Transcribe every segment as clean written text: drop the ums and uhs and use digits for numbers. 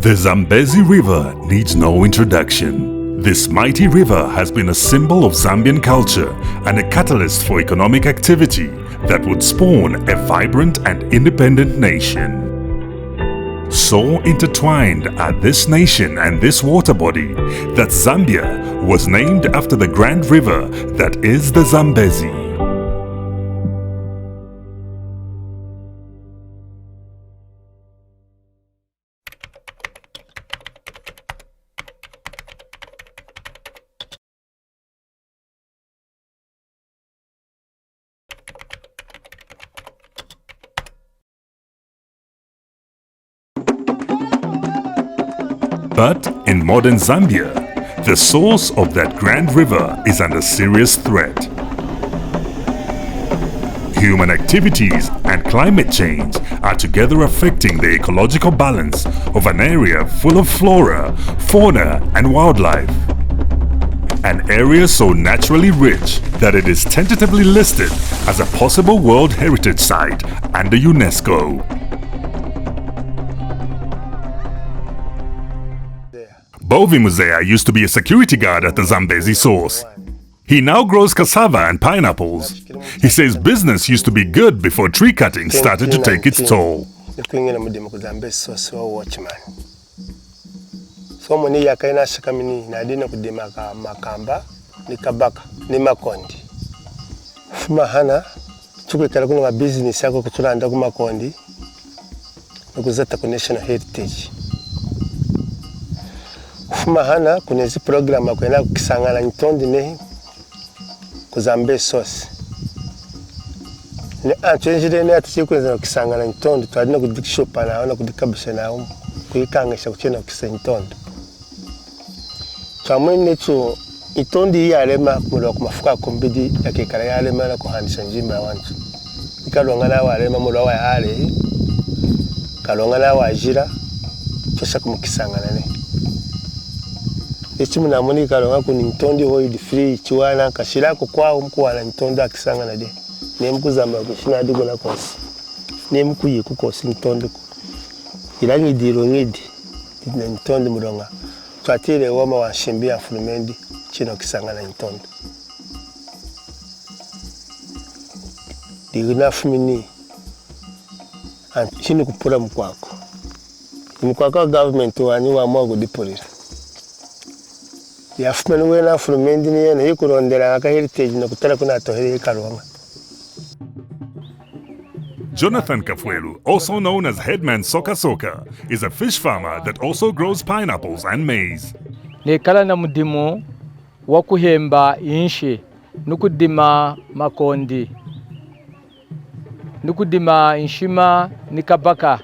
The Zambezi River needs no introduction. This mighty river has been a symbol of Zambian culture and a catalyst for economic activity that would spawn a vibrant and independent nation. So intertwined are this nation and this water body that Zambia was named after the grand river that is the Zambezi. But in modern Zambia, the source of that grand river is under serious threat. Human activities and climate change are together affecting the ecological balance of an area full of flora, fauna and wildlife. An area so naturally rich that it is tentatively listed as a possible World Heritage Site under UNESCO. Bovi Musea used to be a security guard at the Zambezi source. He now grows cassava and pineapples. He says business used to be good before tree cutting started to take its toll. Mahana kuna hizi program kwenda kukisangana ntondi ne kuzambe source ne atwenjire ne atikweza kukisangana ntondi twadina kudikishopa na ona kudikabisha na kuyikangisha kuchena kukisentondo twamwene cyo itondi yalema mulo kumafuka kombidi yakekara yalema na kuhandisha njimba wantu ikalongana walema mulo wa yale kalongana wajira tosha kumukisangana ne Echimu na moni kalonga kuni ntondi hoid free chiwana kashirako kwao mkuwala ntondi akisangana de ne mkuzamba kushina digo na kosi ne mkuyi kukosi ntondi ilangi diro ngidi ne ntondi mulonga twatire woma wa shimbia fulumendi chino kisangana ntondi digina fumini chini kupura mkwako government wani wa mwago dipolira Yafumene fulumendi ni yana yikurondera aka heritage na kutara kuna toheri kalonga. Jonathan Kafwelu, also known as Headman Soka Soka, is a fish farmer that also grows pineapples and maize. Nekala na mudimu wakuhemba inshi nukudima makondi nukudima inshima nikabaka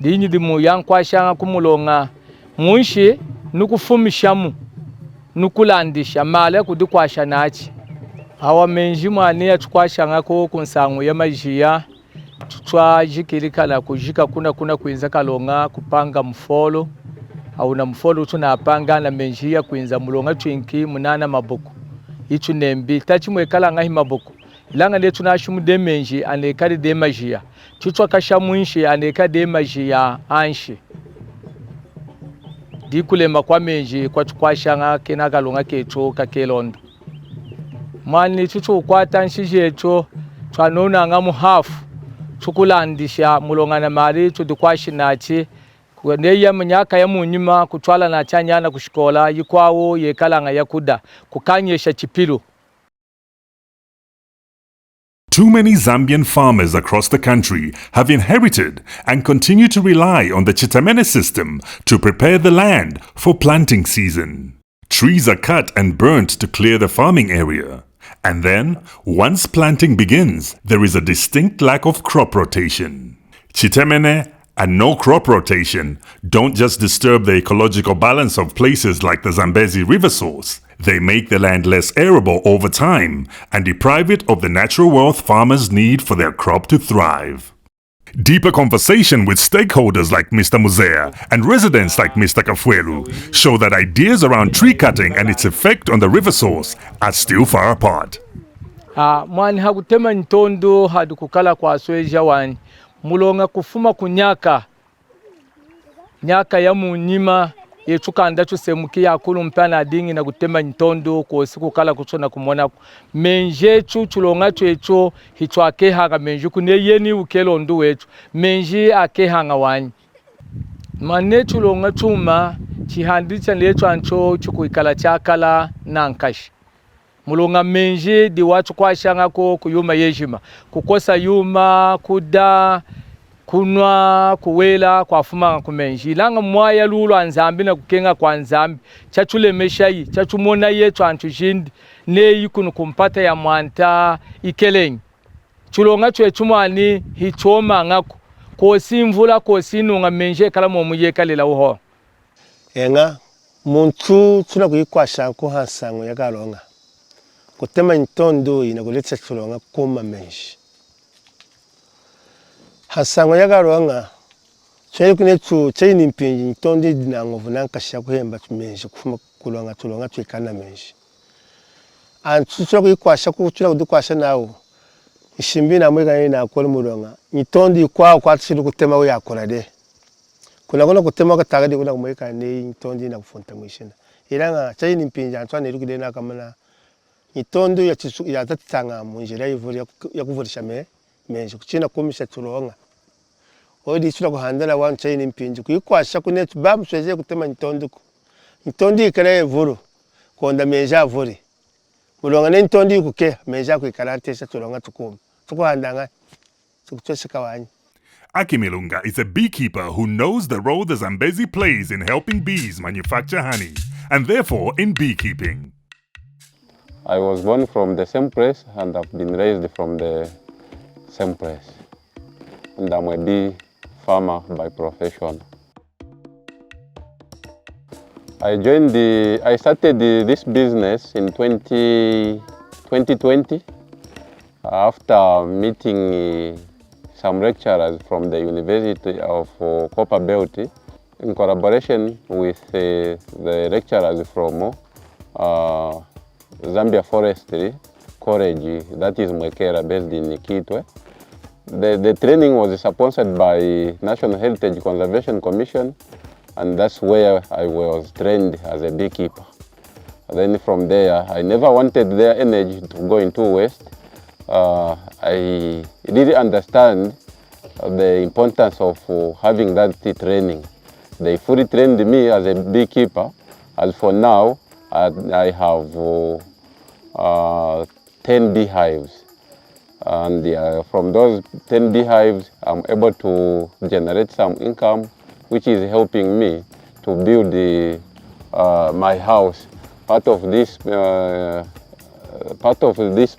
dinyi dimu yankwashanga kumulonga munshi nukufumishamu nukulandisha mala kudikwasha nachi awa menji mwane yachukwasha ngako kunsangu ya majia tutwa jikirikala kujika kuna kuinza kalonga kupanga mfolo au na mfolo tunapanga na menji ya kuinza mulonga twinki munana mabuku itu nembi tachi mwekala ngahi mabuku ilanga ne tunashumu de menji anekari de majia tutwa kashamunshi aneka de majia anshi dikulema kwa menji kwa tukwashanga kena kalonga kecho kakelondo mani tutu kwata nshijecho twanona nga muhafu tukulandisha mulongana mari tudikwashinachi neya munyaka ya munyuma kutwala na chanyana kushikola yikwawo yekalanga yakuda kukanyesha chipilo. Too many Zambian farmers across the country have inherited and continue to rely on the Chitamene system to prepare the land for planting season. Trees are cut and burnt to clear the farming area. And then, once planting begins, there is a distinct lack of crop rotation. Chitamene and no crop rotation don't just disturb the ecological balance of places like the Zambezi River source. They make the land less arable over time and deprive it of the natural wealth farmers need for their crop to thrive. Deeper conversation with stakeholders like Mr. Musea and residents like Mr. Kafwelu show that ideas around tree cutting and its effect on the river source are still far apart. Mwani hakutema ntondo hadukukala kwa sweja wani mulonga kufuma kunyaka nyaka ya munyima yechukanda chusemuki ya kulu mpana dingi na kutema ntondo kwa siku kala kuchona kumona menje chulonga checho hicho akehaga menje kune yeni ukelo ndu wetu menje akehanga wanyi mane chulonga chuma chihandicha lecho ancho chukuikala chakala na nkashi mulonga menje di watu kwa shanga ko kuyuma yejima kukosa yuma kuda kunwa kuwela kwa fuma kumenji langa mwaya lulo anzambi na kukenga kwa nzambi chachule meshayi chachumona yetu antujindi ne yikunu kumpata ya mwanta ikelenyi chulonga chwe chumani hichoma ngako kosi mvula kosi nunga menje kala momuye kalela uho enga muntu tuna kuyikwasha ko hasango yakalonga kutema ntondo ina kuletsa chulonga kuma menji hasango yakalonga chwe kunetu chaini mpinji ntondo dinangovu nankasha kuhemba tumenji kufuma kulonga tulonga twekana menji antu tuna kuyikwasha ko tuna kudikwasha nawo ishimbi na mwega ina akole mulonga ntondo kwa tshiru kutema we yakora de kuna kutema katagadi kuna kumweka ne ntondo ina kufunta mwishina iranga chaini mpinji antu anirukide na kamana ntondo ya tatanga munjira yivuri ya kuvurisha menje kuchina komisha tulonga odi tsula kuhandala wan chaini mpinji kuyikwasha kunetu bamsweje kutema ntondo ikala yevuru konda menje avuri mulonga ne ntondo ikuke menje akuikarantesha tulonga tukuma tukuhandanga tukutosika wanyi. Aki Milunga is a beekeeper who knows the role the Zambezi plays in helping bees manufacture honey, and therefore in beekeeping. I was born from the same place and I've been raised from the same place. And I'm a bee farmer by profession. I started this business in 2020 after meeting some lecturers from the University of Copper Belt in collaboration with the lecturers from Zambia Forestry College, that is Mwekera, based in Kitwe. The training was sponsored by National Heritage Conservation Commission, and that's where I was trained as a beekeeper. Then from there, I never wanted their energy to go into waste. I really understand the importance of having that training. They fully trained me as a beekeeper. As for now, I have 10 beehives. And from those 10 beehives, I'm able to generate some income, which is helping me to build my house. Part of this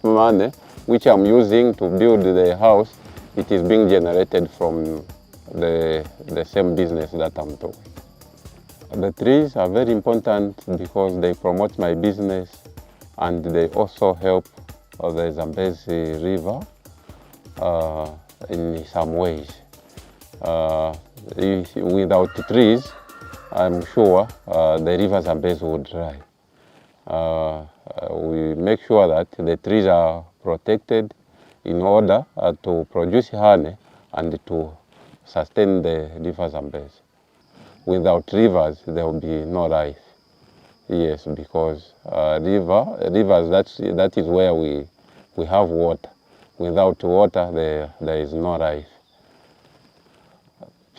money, which I'm using to build the house, it is being generated from the same business that I'm doing. The trees are very important because they promote my business and they also help the Zambezi River in some ways. Without trees, I'm sure the river Zambezi would dry. We make sure that the trees are protected in order to produce honey and to sustain the river Zambezi. Without rivers, there will be no life. Yes, because rivers, that is where we have water. Without water, there is no life.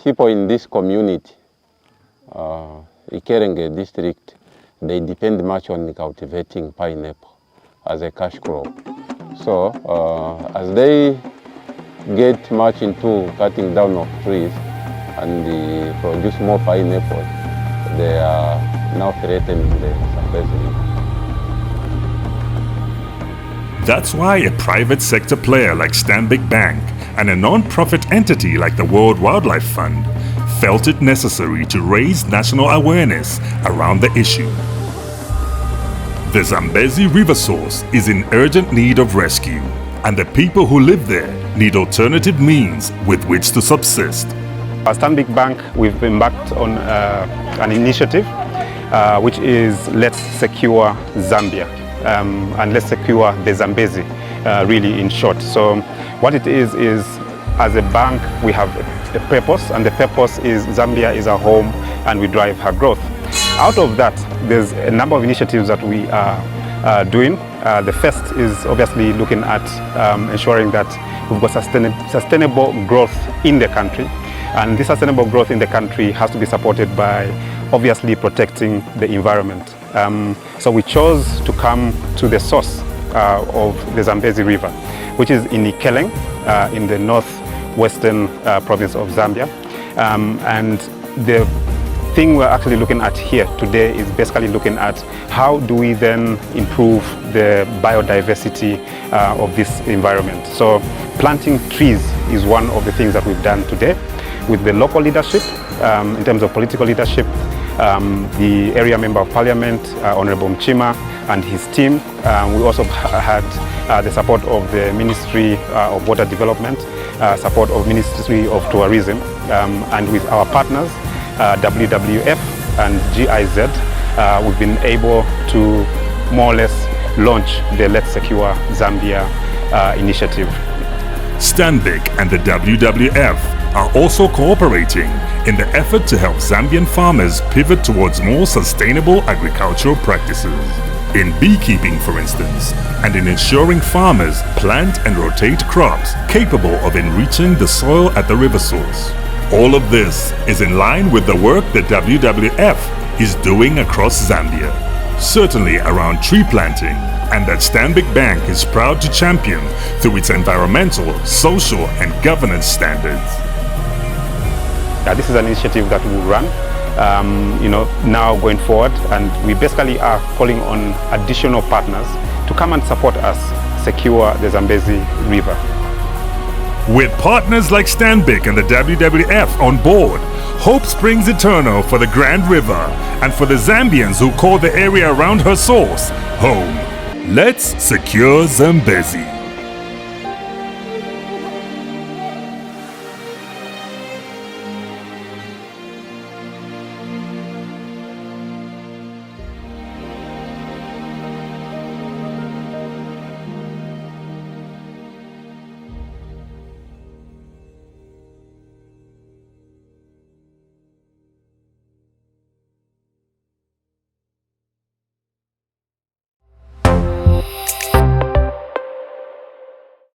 People in this community, Ikerenge district, they depend much on cultivating pineapple as a cash crop. So as they get much into cutting down of trees and produce more pineapple, they are now threatening the Zambezi River. That's why a private sector player like Stanbic Bank and a non-profit entity like the World Wildlife Fund felt it necessary to raise national awareness around the issue. The Zambezi River source is in urgent need of rescue, and the people who live there need alternative means with which to subsist. As Stanbic Bank, we've embarked on an initiative which is Let's Secure Zambia, and Let's Secure the Zambezi, really in short. So what it is as a bank, we have a purpose, and the purpose is Zambia is our home and we drive her growth. Out of that, there's a number of initiatives that we are doing. The first is obviously looking at ensuring that we've got sustainable growth in the country. And this sustainable growth in the country has to be supported by obviously protecting the environment. So we chose to come to the source of the Zambezi River, which is in Ikeleng, in the northwestern province of Zambia. And the thing we're actually looking at here today is basically looking at how do we then improve the biodiversity of this environment. So planting trees is one of the things that we've done today with the local leadership, in terms of political leadership, the area member of parliament, Honorable Mchima, and his team. We also had the support of the Ministry of Water Development, support of Ministry of Tourism, and with our partners, WWF and GIZ, we've been able to more or less launch the Let's Secure Zambia initiative. Stanbic and the WWF are also cooperating in the effort to help Zambian farmers pivot towards more sustainable agricultural practices. In beekeeping, for instance, and in ensuring farmers plant and rotate crops capable of enriching the soil at the river source. All of this is in line with the work that WWF is doing across Zambia, certainly around tree planting, and that Stanbic Bank is proud to champion through its environmental, social, and governance standards. This is an initiative that we will run, now going forward, and we basically are calling on additional partners to come and support us secure the Zambezi River. With partners like Stanbic and the WWF on board, hope springs eternal for the Grand River and for the Zambians who call the area around her source home. Let's secure Zambezi.